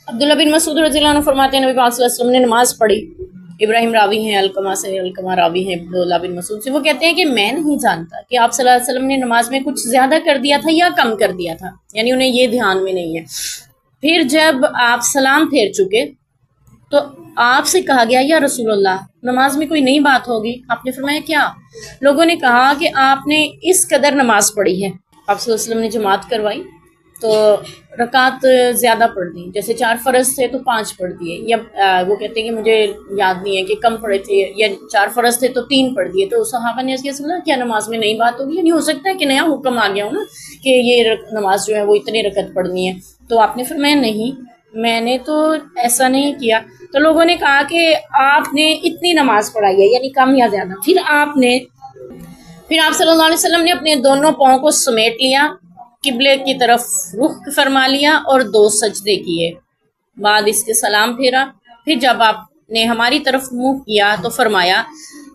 عبداللہ بن مسعود رضی اللہ عنہ فرماتے ہیں نبی پاک صلی اللہ علیہ وسلم نے نماز پڑھی. ابراہیم راوی ہیں علقمہ سے، علقمہ راوی ہیں عبداللہ بن مسعود سے. وہ کہتے ہیں کہ میں نہیں جانتا کہ آپ صلی اللہ علیہ وسلم نے نماز میں کچھ زیادہ کر دیا تھا یا کم کر دیا تھا، یعنی انہیں یہ دھیان میں نہیں ہے. پھر جب آپ سلام پھیر چکے تو آپ سے کہا گیا یا رسول اللہ نماز میں کوئی نئی بات ہوگی؟ آپ نے فرمایا کیا؟ لوگوں نے کہا کہ آپ نے اس قدر نماز پڑھی ہے. آپ صلی اللہ علیہ وسلم نے جماعت کروائی تو رکعت زیادہ پڑھ دی، جیسے 4 فرض تھے تو 5 پڑھ دیے، یا وہ کہتے ہیں کہ مجھے یاد نہیں ہے کہ کم پڑھے تھے، یا 4 فرض تھے تو 3 پڑھ دیے. تو صحابہ نے کیا سنا کیا نماز میں نئی بات ہوگی؟ یعنی ہو سکتا ہے کہ نیا حکم آ گیا ہو نا کہ یہ نماز جو ہے وہ اتنی رکعت پڑھنی ہے. تو آپ نے فرمایا نہیں، میں نے تو ایسا نہیں کیا. تو لوگوں نے کہا کہ آپ نے اتنی نماز پڑھائی ہے، یعنی کم یا زیادہ. پھر آپ صلی اللہ علیہ وسلم نے اپنے دونوں پاؤں کو سمیٹ لیا، قبلے کی طرف رخ فرما لیا اور 2 سجدے کیے. بعد اس کے سلام پھیرا. پھر جب آپ نے ہماری طرف منہ کیا تو فرمایا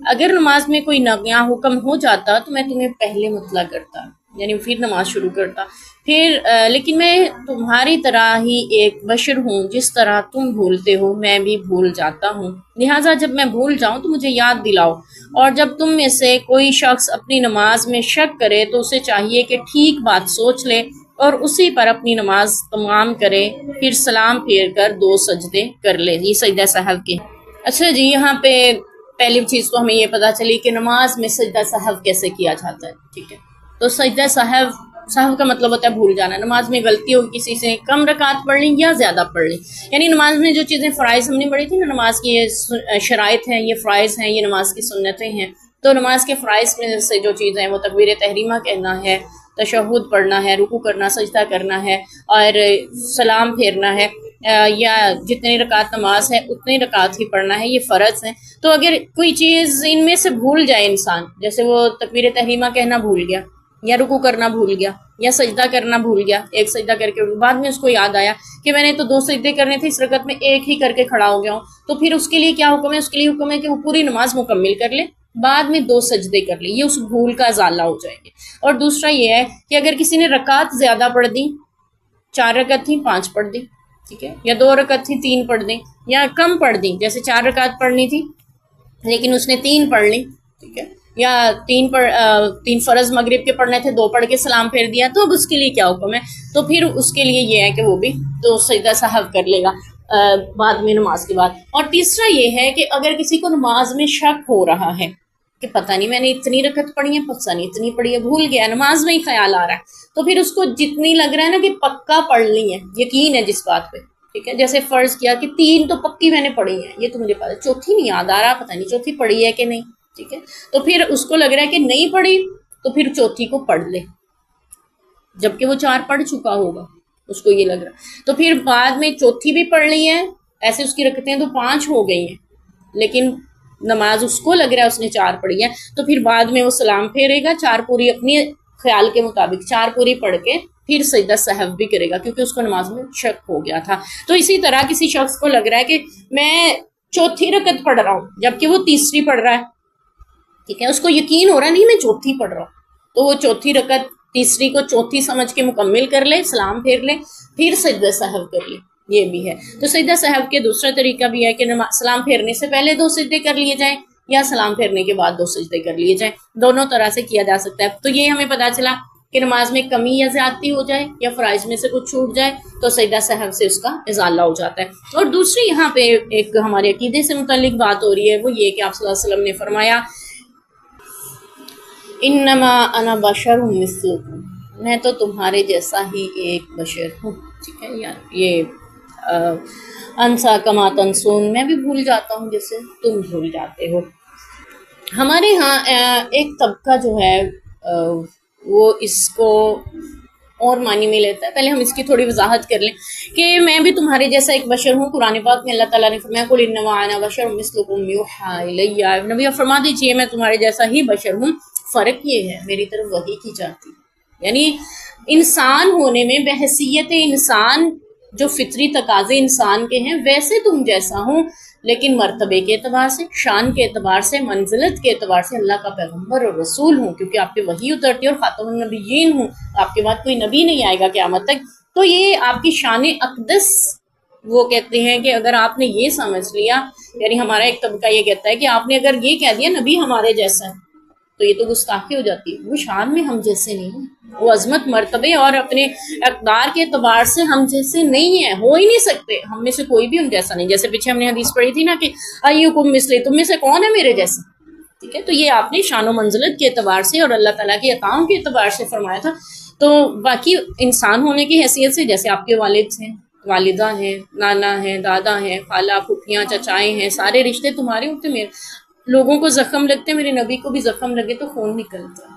اگر نماز میں کوئی نیا حکم ہو جاتا تو میں تمہیں پہلے مطلع کرتا، یعنی پھر نماز شروع کرتا. لیکن میں تمہاری طرح ہی ایک بشر ہوں، جس طرح تم بھولتے ہو میں بھی بھول جاتا ہوں، لہٰذا جب میں بھول جاؤں تو مجھے یاد دلاؤ. اور جب تم میں سے کوئی شخص اپنی نماز میں شک کرے تو اسے چاہیے کہ ٹھیک بات سوچ لے اور اسی پر اپنی نماز تمام کرے، پھر سلام پھیر کر 2 سجدے کر لے. یہ سجدہ سہو کے. اچھا جی، یہاں پہ پہلی چیز تو ہمیں یہ پتہ چلی کہ نماز میں سجدہ سہو کیسے کیا جاتا ہے. ٹھیک ہے، تو سجدہ سہو کا مطلب ہوتا ہے بھول جانا. نماز میں غلطی ہوگی، کسی سے کم رکعت پڑھ لیں یا زیادہ پڑھ لیں، یعنی نماز میں جو چیزیں فرائض ہم نے پڑھی تھی نا، نماز کی یہ شرائط ہیں، یہ فرائض ہیں، یہ نماز کی سنتیں ہیں. تو نماز کے فرائض میں سے جو چیزیں ہیں وہ تکبیر تحریمہ کہنا ہے، تشہد پڑھنا ہے، رکوع کرنا، سجدہ کرنا ہے اور سلام پھیرنا ہے، یا جتنی رکعت نماز ہے اتنی رکعت ہی پڑھنا ہے، یہ فرض ہیں. تو اگر کوئی چیز ان میں سے بھول جائے انسان، جیسے وہ تکبیر تحریمہ کہنا بھول گیا، یا رکوع کرنا بھول گیا، یا سجدہ کرنا بھول گیا، ایک سجدہ کر کے بعد میں اس کو یاد آیا کہ میں نے تو 2 سجدے کرنے تھے، اس رکعت میں ایک ہی کر کے کھڑا ہو گیا ہوں، تو پھر اس کے لیے کیا حکم ہے؟ اس کے لیے حکم ہے کہ وہ پوری نماز مکمل کر لے، بعد میں 2 سجدے کر لے. یہ اس بھول کا ازالہ ہو جائیں گے. اور دوسرا یہ ہے کہ اگر کسی نے رکعت زیادہ پڑھ دی، 4 رکعت تھی 5 پڑھ دی، ٹھیک ہے، یا 2 رکعت تھی 3 پڑھ دیں، یا کم پڑھ دی، جیسے 4 رکعت پڑھنی تھی لیکن اس نے 3 پڑھ لی، ٹھیک ہے، یا 3 فرض مغرب کے پڑھنے تھے 2 پڑھ کے سلام پھیر دیا، تو اب اس کے لیے کیا حکم ہے؟ تو پھر اس کے لیے یہ ہے کہ وہ بھی 2 سجدہ سہو کر لے گا بعد میں نماز کے بعد. اور تیسرا یہ ہے کہ اگر کسی کو نماز میں شک ہو رہا ہے کہ پتہ نہیں میں نے اتنی رکعت پڑھی ہے، پتہ نہیں اتنی پڑھی ہے، بھول گیا، نماز میں ہی خیال آ رہا ہے، تو پھر اس کو جتنی لگ رہا ہے نا کہ پکا پڑھ لی ہے، یقین ہے جس بات پہ، ٹھیک ہے، جیسے فرض کیا کہ 3 تو پکی میں نے پڑھی ہے، یہ تو مجھے پتا ہے، چوتھی نہیں یاد آ رہا، پتہ نہیں چوتھی پڑھی ہے کہ نہیں، ٹھیک ہے، تو پھر اس کو لگ رہا ہے کہ نہیں پڑھی تو پھر چوتھی کو پڑھ لے، جبکہ وہ 4 پڑھ چکا ہوگا، اس کو یہ لگ رہا. تو پھر بعد میں چوتھی بھی پڑھ لی ہے، ایسے اس کی رکعتیں تو 5 ہو گئی ہیں، لیکن نماز اس کو لگ رہا ہے اس نے 4 پڑھی ہے، تو پھر بعد میں وہ سلام پھیرے گا، 4 پوری اپنی خیال کے مطابق 4 پوری پڑھ کے پھر سجدہ سہو بھی کرے گا، کیونکہ اس کو نماز میں شک ہو گیا تھا. تو اسی طرح کسی شخص کو لگ رہا ہے کہ میں چوتھی رکعت پڑھ رہا ہوں جبکہ وہ تیسری پڑھ رہا ہے، ٹھیک ہے، اس کو یقین ہو رہا ہے نہیں میں چوتھی پڑھ رہا ہوں، تو وہ چوتھی رکعت تیسری کو چوتھی سمجھ کے مکمل کر لے، سلام پھیر لے، پھر سجدہ سہو کر لے. یہ بھی ہے. تو سجدہ سہو کے دوسرا طریقہ بھی ہے کہ سلام پھیرنے سے پہلے 2 سجدے کر لیے جائیں یا سلام پھیرنے کے بعد 2 سجدے کر لیے جائیں، دونوں طرح سے کیا جا سکتا ہے. تو یہ ہمیں پتہ چلا کہ نماز میں کمی یا زیادتی ہو جائے یا فرائض میں سے کچھ چھوٹ جائے تو سجدہ سہو سے اس کا ازالہ ہو جاتا ہے. اور دوسری یہاں پہ ایک ہمارے عقیدے سے متعلق بات ہو رہی ہے، وہ یہ کہ آپ صلی اللہ علیہ وسلم نے فرمایا انما انا بشر مثلکم، میں تو تمہارے جیسا ہی ایک بشر ہوں، ٹھیک ہے، یار یہ انسا کما تنسون، میں بھی بھول جاتا ہوں جیسے تم بھول جاتے ہو. ہمارے ہاں ایک طبقہ جو ہے وہ اس کو اور معنی میں لیتا ہے. پہلے ہم اس کی تھوڑی وضاحت کر لیں کہ میں بھی تمہارے جیسا ایک بشر ہوں. قرآن پاک میں اللہ تعالیٰ نے فرمایا قل انما انا بشر مثلکم یوحی الی، نبی فرما دیجئے میں تمہارے جیسا ہی بشر ہوں، فرق یہ ہے میری طرف وحی کی جاتی، یعنی انسان ہونے میں بحیثیت انسان جو فطری تقاضے انسان کے ہیں ویسے تم جیسا ہوں، لیکن مرتبے کے اعتبار سے، شان کے اعتبار سے، منزلت کے اعتبار سے اللہ کا پیغمبر اور رسول ہوں، کیونکہ آپ پہ وحی اترتی ہے اور خاتم النبیین ہوں، آپ کے بعد کوئی نبی نہیں آئے گا قیامت تک. تو یہ آپ کی شان اقدس وہ کہتے ہیں کہ اگر آپ نے یہ سمجھ لیا، یعنی ہمارا ایک طبقہ یہ کہتا ہے کہ آپ نے اگر یہ کہہ دیا نبی ہمارے جیسا ہے تو یہ تو گستاخی ہو جاتی ہے، وہ شان میں ہم جیسے نہیں ہیں، وہ عظمت مرتبے اور اپنے اقدار کے اعتبار سے ہم جیسے نہیں ہیں، ہو ہی نہیں سکتے، ہم میں سے کوئی بھی ان جیسا نہیں۔ جیسے پیچھے ہم نے حدیث پڑھی تھی نا کہ ایکم مثلی، تم میں سے کون ہے میرے جیسا، ٹھیک ہے؟ تو یہ آپ نے شان و منزلت کے اعتبار سے اور اللہ تعالیٰ کے عطاؤں کے اعتبار سے فرمایا تھا۔ تو باقی انسان ہونے کی حیثیت سے جیسے آپ کے والد ہیں، والدہ ہیں، نانا ہیں، دادا ہیں، خالہ پھوپھیاں چچائے ہیں، سارے رشتے تمہارے ہوتے میرے، لوگوں کو زخم لگتے، میرے نبی کو بھی زخم لگے تو خون نکلتا ہے،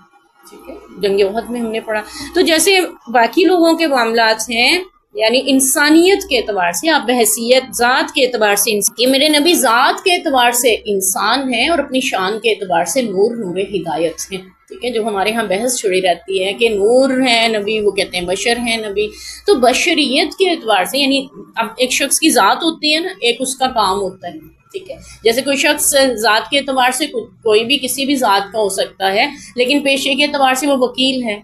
ٹھیک ہے؟ جنگ احد میں ہم نے پڑھا۔ تو جیسے باقی لوگوں کے معاملات ہیں، یعنی انسانیت کے اعتبار سے، آپ بحیثیت ذات کے اعتبار سے کہ میرے نبی ذات کے اعتبار سے انسان ہیں اور اپنی شان کے اعتبار سے نور ہدایت ہیں، ٹھیک ہے؟ جو ہمارے ہاں بحث چھڑی رہتی ہے کہ نور ہے نبی، وہ کہتے ہیں بشر ہیں نبی، تو بشریت کے اعتبار سے، یعنی اب ایک شخص کی ذات ہوتی ہے نا، ایک اس کا کام ہوتا ہے، ٹھیک ہے؟ جیسے کوئی شخص ذات کے اعتبار سے کوئی بھی کسی بھی ذات کا ہو سکتا ہے، لیکن پیشے کے اعتبار سے وہ وکیل ہے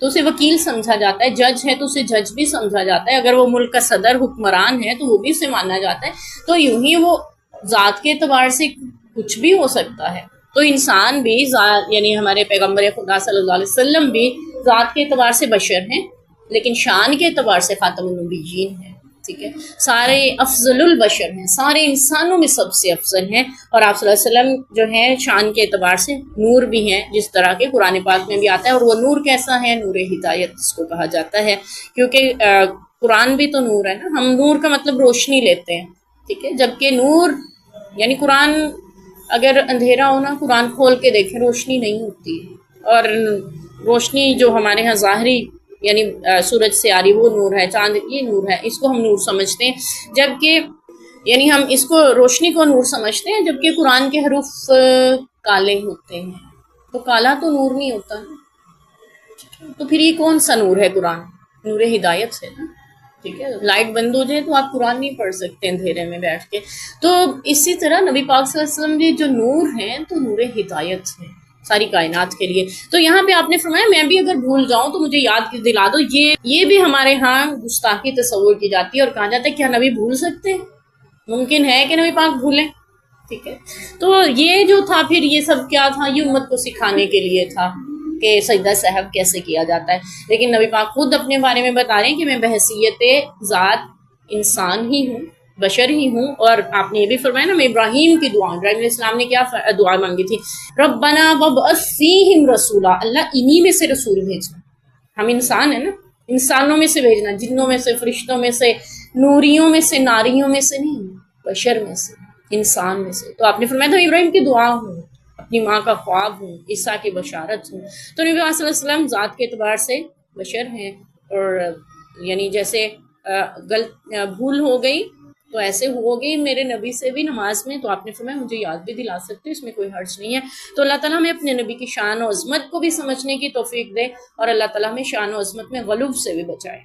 تو اسے وکیل سمجھا جاتا ہے، جج ہے تو اسے جج بھی سمجھا جاتا ہے، اگر وہ ملک کا صدر حکمران ہے تو وہ بھی اسے مانا جاتا ہے۔ تو یوں ہی وہ ذات کے اعتبار سے کچھ بھی ہو سکتا ہے۔ تو انسان بھی یعنی ہمارے پیغمبر خدا صلی اللہ علیہ وسلم بھی ذات کے اعتبار سے بشر ہیں، لیکن شان کے اعتبار سے خاتم النبیین ہیں، ٹھیک ہے؟ سارے افضل البشر ہیں، سارے انسانوں میں سب سے افضل ہیں، اور آپ صلی اللہ علیہ وسلم جو ہیں شان کے اعتبار سے نور بھی ہیں، جس طرح کے قرآن پاک میں بھی آتا ہے۔ اور وہ نور کیسا ہے؟ نور ہدایت جس کو کہا جاتا ہے، کیونکہ قرآن بھی تو نور ہے نا، ہم نور کا مطلب روشنی لیتے ہیں، ٹھیک ہے؟ جبکہ نور یعنی قرآن، اگر اندھیرا ہونا قرآن کھول کے دیکھیں روشنی نہیں ہوتی ہے، اور روشنی جو ہمارے ہاں ظاہری یعنی سورج سے آ رہی وہ نور ہے، چاند یہ نور ہے، اس کو ہم نور سمجھتے ہیں، جبکہ یعنی ہم اس کو روشنی کو نور سمجھتے ہیں، جبکہ قرآن کے حروف کالے ہوتے ہیں، تو کالا تو نور نہیں ہوتا نا، تو پھر یہ کون سا نور ہے؟ قرآن نور ہدایت سے نا، ٹھیک ہے؟ لائٹ بند ہو جائے تو آپ قرآن نہیں پڑھ سکتے اندھیرے میں بیٹھ کے۔ تو اسی طرح نبی پاک صلی اللہ علیہ وسلم بھی جو نور ہیں تو نور ہدایت ہیں ساری کائنات کے لیے۔ تو یہاں پہ آپ نے فرمایا میں بھی اگر بھول جاؤں تو مجھے یاد دلا دو، یہ بھی ہمارے ہاں گستاخی تصور کی جاتی ہے، اور کہا جاتا ہے کیا نبی بھول سکتے ہیں؟ ممکن ہے کہ نبی پاک بھولیں؟ ٹھیک ہے؟ تو یہ جو تھا پھر یہ سب کیا تھا؟ یہ امت کو سکھانے کے لیے تھا کہ سجدہ سہو کیسے کیا جاتا ہے، لیکن نبی پاک خود اپنے بارے میں بتا رہے ہیں کہ میں بحیثیت ذات انسان ہی ہوں، بشر ہی ہوں۔ اور آپ نے یہ بھی فرمایا نا، میں ابراہیم کی دعا، ابراہیم علیہ السلام نے کیا دعا مانگی تھی؟ ربنا وابعث فیہم رسولا، اللہ انہی میں سے رسول بھیجنا، ہم انسان ہیں نا، انسانوں میں سے بھیجنا، جنوں میں سے، فرشتوں میں سے، نوریوں میں سے، ناریوں میں سے نہیں، بشر میں سے، انسان میں سے۔ تو آپ نے فرمایا تھا ابراہیم کی دعا ہوں، اپنی ماں کا خواب ہوں، عیسیٰ کی بشارت ہوں۔ تو نبی صلی اللہ علیہ وسلم ذات کے اعتبار سے بشر ہیں، اور یعنی جیسے بھول ہو گئی تو ایسے ہو گئی میرے نبی سے بھی نماز میں، تو آپ نے فرمایا مجھے یاد بھی دلا سکتے، اس میں کوئی حرج نہیں ہے۔ تو اللہ تعالیٰ ہمیں اپنے نبی کی شان و عظمت کو بھی سمجھنے کی توفیق دے، اور اللہ تعالیٰ ہمیں شان و عظمت میں غلو سے بھی بچائے۔